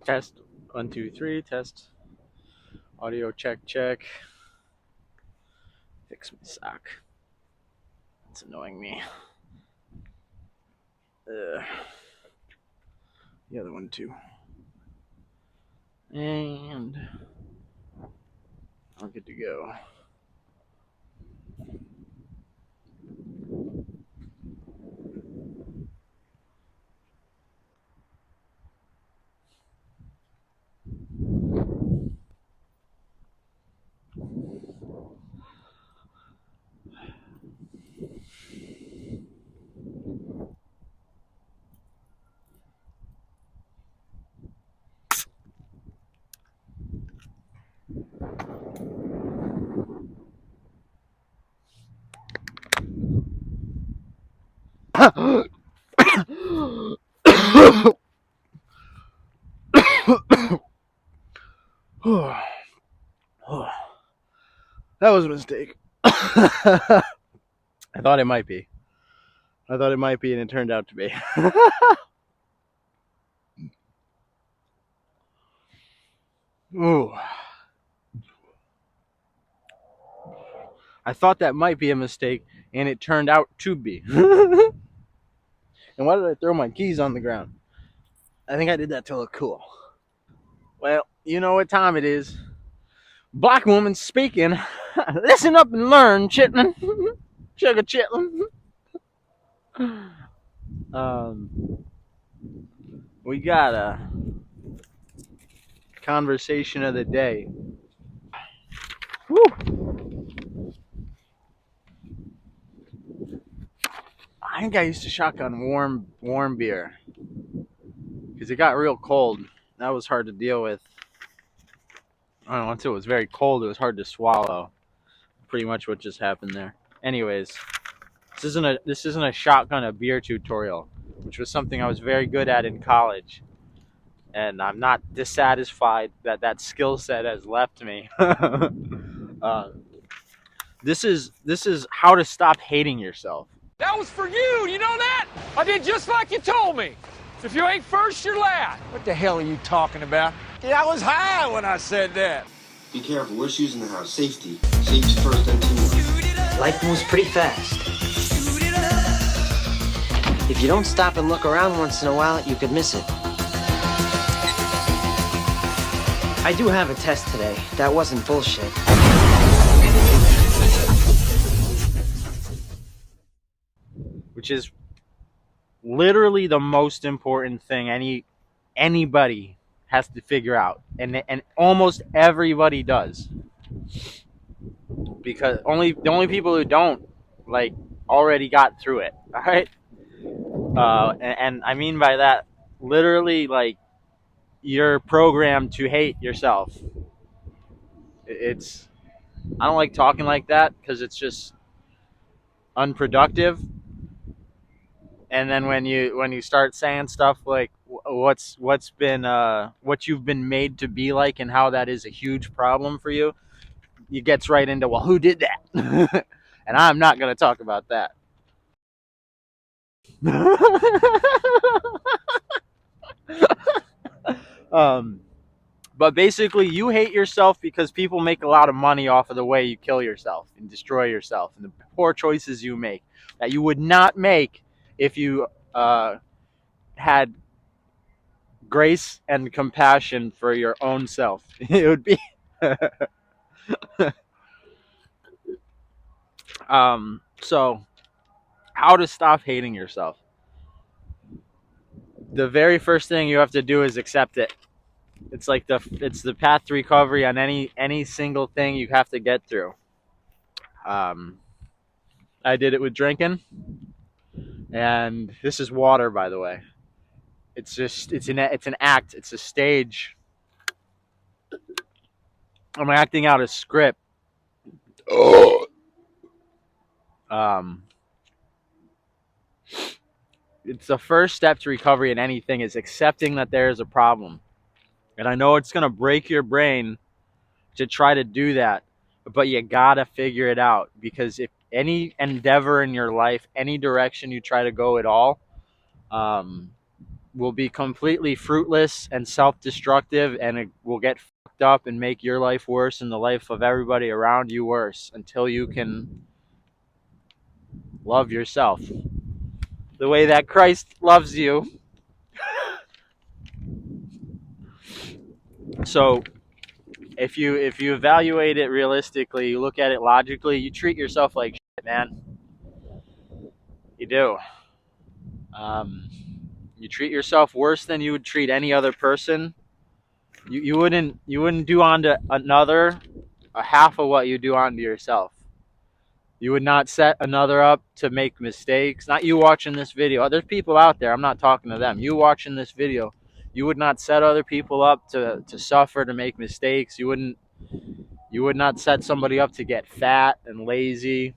Test. 1, 2, 3. Test. Audio check, check. Fix my sock. It's annoying me. The other one too. And I'm good to go. That was a mistake. I thought it might be. And it turned out to be. Ooh. I thought that might be a mistake, and it turned out to be. And why did I throw my keys on the ground? I think I did that to look cool. Well, you know what time it is. Black woman speaking. Listen up and learn, Chitlin. Sugar Chitlin. We got a conversation of the day. Woo. I think I used to shotgun warm beer because it got real cold. That was hard to deal with. I don't know, once it was very cold, it was hard to swallow. Pretty much what just happened there. Anyways, this isn't a shotgun a beer tutorial, which was something I was very good at in college, and I'm not dissatisfied that that skill set has left me. This is how to stop hating yourself. That was for you, you know that? I did just like you told me. If you ain't first, you're last. What the hell are you talking about? Yeah, I was high when I said that. Be careful, we're shoes in the house. Safety. Safety first, then teamwork. Life moves pretty fast. If you don't stop and look around once in a while, you could miss it. I do have a test today. That wasn't bullshit. Which is literally the most important thing anybody has to figure out, and almost everybody does, because the only people who don't like already got through it. All right, and I mean by that literally like you're programmed to hate yourself. It's I don't like talking like that because it's just unproductive. And then when you start saying stuff like what you've been made to be like and how that is a huge problem for you, it gets right into, well, who did that? And I'm not going to talk about that. But basically, you hate yourself because people make a lot of money off of the way you kill yourself and destroy yourself and the poor choices you make that you would not make if you had grace and compassion for your own self. It would be so how to stop hating yourself. The very first thing you have to do is accept it. It's like it's the path to recovery on any single thing you have to get through. I did it with drinking, and this is water, by the way. It's an act. It's a stage. I'm acting out a script. It's the first step to recovery in anything is accepting that there is a problem. And I know it's going to break your brain to try to do that, but you got to figure it out, because if any endeavor in your life, any direction you try to go at all, will be completely fruitless and self-destructive, and it will get fucked up and make your life worse and the life of everybody around you worse until you can love yourself the way that Christ loves you. So if you evaluate it realistically, you look at it logically, you treat yourself like shit, man. You do. Um, you treat yourself worse than you would treat any other person. You wouldn't do onto another a half of what you do onto yourself. You would not set another up to make mistakes. Not you watching this video. There's people out there. I'm not talking to them. You watching this video, you would not set other people up to suffer, to make mistakes. You would not set somebody up to get fat and lazy,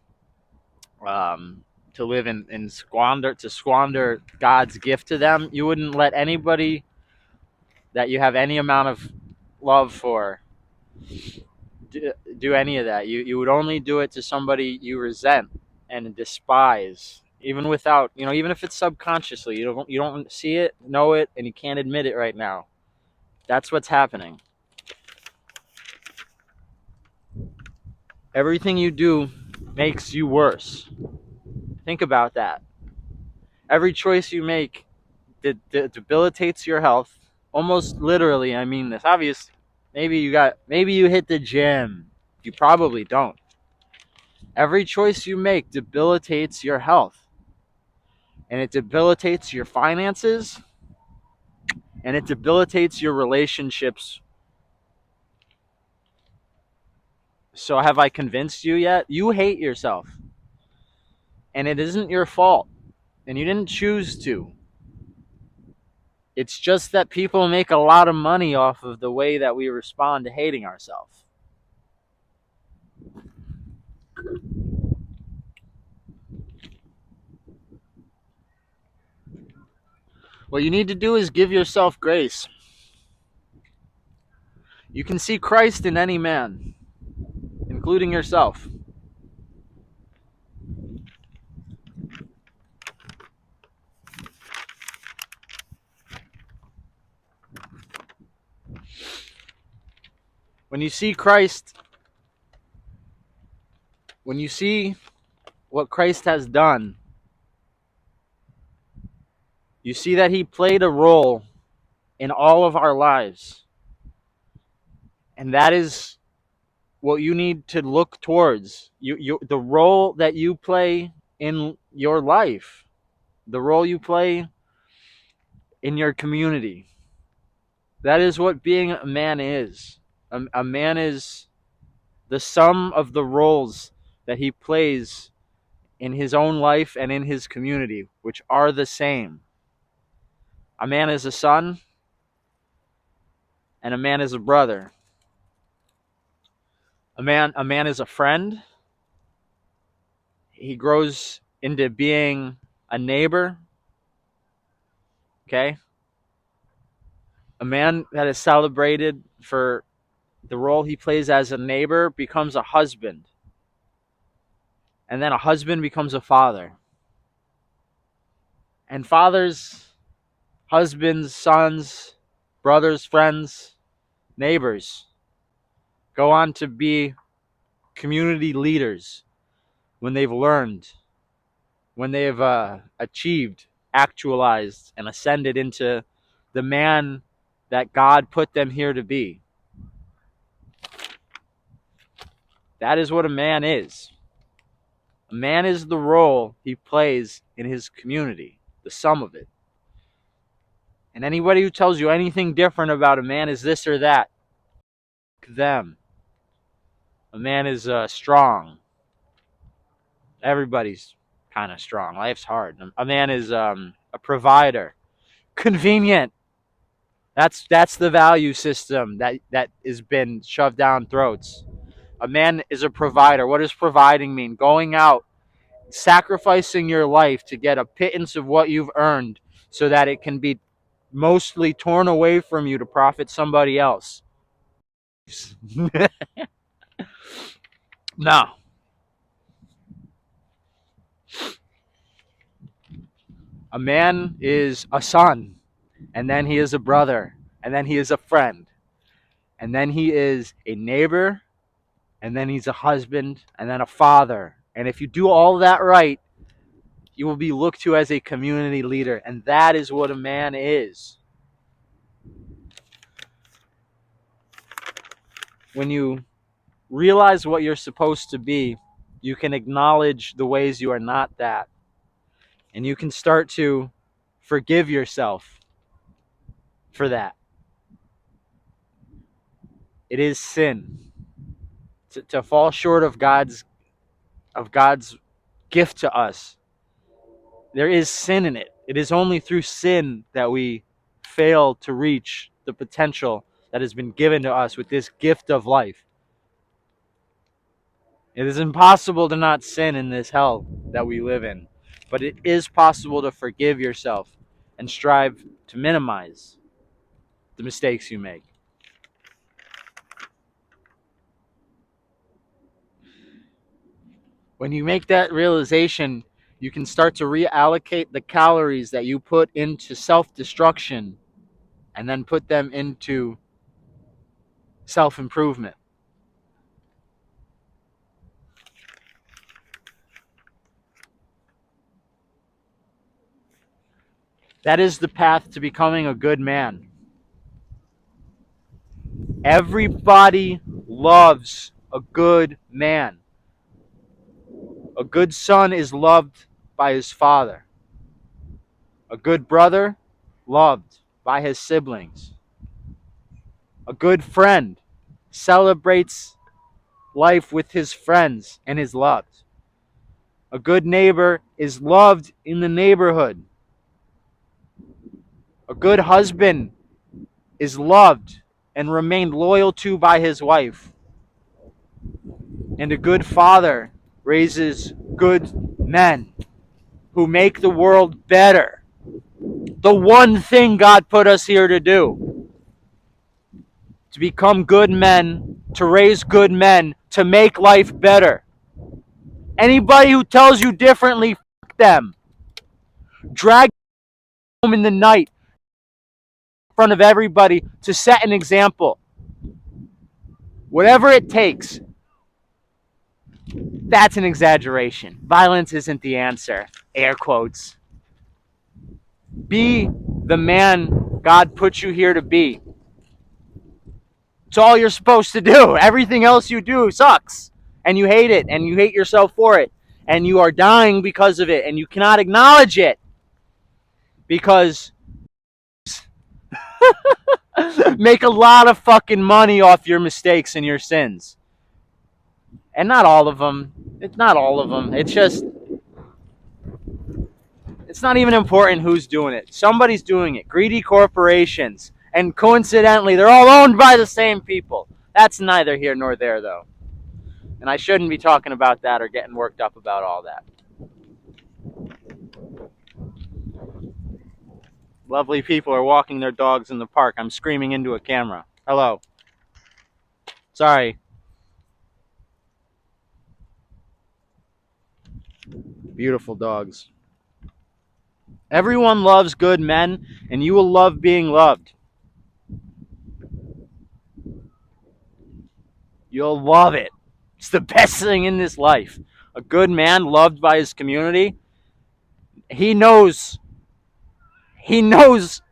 to live in squander God's gift to them. You wouldn't let anybody that you have any amount of love for do any of that. You would only do it to somebody you resent and despise, even without, even if it's subconsciously. You don't see it, know it, and you can't admit it right now. That's what's happening. Everything you do makes you worse. Think about that. Every choice you make debilitates your health. Almost literally, I mean this. Obviously, maybe you hit the gym. You probably don't. Every choice you make debilitates your health. And it debilitates your finances. And it debilitates your relationships. So have I convinced you yet? You hate yourself. And it isn't your fault. And you didn't choose to. It's just that people make a lot of money off of the way that we respond to hating ourselves. What you need to do is give yourself grace. You can see Christ in any man, including yourself. When you see Christ, when you see what Christ has done, you see that he played a role in all of our lives. And that is what you need to look towards. The role that you play in your life, the role you play in your community. That is what being a man is. A man is the sum of the roles that he plays in his own life and in his community, which are the same. A man is a son, and a man is a brother. A man is a friend. He grows into being a neighbor. Okay? A man that is celebrated for the role he plays as a neighbor becomes a husband. And then a husband becomes a father. And fathers, husbands, sons, brothers, friends, neighbors go on to be community leaders when they've learned, when they've achieved, actualized, and ascended into the man that God put them here to be. That is what a man is. A man is the role he plays in his community, the sum of it. And anybody who tells you anything different about a man is this or that, them. A man is strong. Everybody's kind of strong. Life's hard. A man is a provider. Convenient. That's the value system that has been shoved down throats. A man is a provider. What does providing mean? Going out, sacrificing your life to get a pittance of what you've earned so that it can be mostly torn away from you to profit somebody else. No. A man is a son. and then he is a brother, and then he is a friend, and then he is a neighbor, and then he's a husband, and then a father. And if you do all that right, you will be looked to as a community leader, and that is what a man is. When you realize what you're supposed to be, you can acknowledge the ways you are not that, and you can start to forgive yourself for that. It is sin to fall short of God's gift to us. There is sin in it. It is only through sin that we fail to reach the potential that has been given to us with this gift of life. It is impossible to not sin in this hell that we live in, but it is possible to forgive yourself and strive to minimize the mistakes you make. When you make that realization, you can start to reallocate the calories that you put into self-destruction and then put them into self-improvement. That is the path to becoming a good man. Everybody loves a good man. A good son is loved by his father. A good brother, loved by his siblings. A good friend celebrates life with his friends and is loved. A good neighbor is loved in the neighborhood. A good husband is loved and remained loyal to by his wife. And a good father raises good men who make the world better. The one thing God put us here to do. To become good men, to raise good men, to make life better. Anybody who tells you differently, fuck them. Drag home in the night in front of everybody to set an example. Whatever it takes. That's an exaggeration. Violence isn't the answer. Air quotes. Be the man God put you here to be. It's all you're supposed to do. Everything else you do sucks. And you hate it. And you hate yourself for it. And you are dying because of it. And you cannot acknowledge it. Because make a lot of fucking money off your mistakes and your sins. And not all of them. It's not all of them. It's just... It's not even important who's doing it. Somebody's doing it. Greedy corporations. And coincidentally, they're all owned by the same people. That's neither here nor there, though. And I shouldn't be talking about that or getting worked up about all that. Lovely people are walking their dogs in the park. I'm screaming into a camera. Hello. Sorry. Beautiful dogs. Everyone loves good men, and you will love being loved. You'll love it. It's the best thing in this life. A good man loved by his community. He knows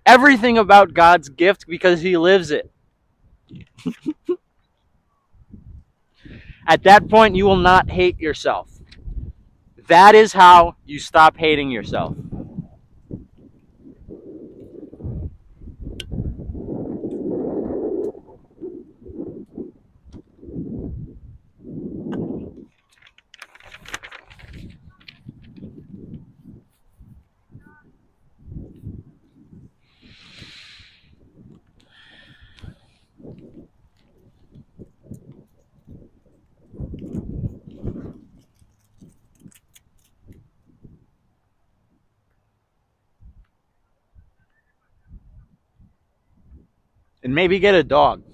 everything about God's gift because he lives it. At that point, you will not hate yourself. That is how you stop hating yourself. And maybe get a dog.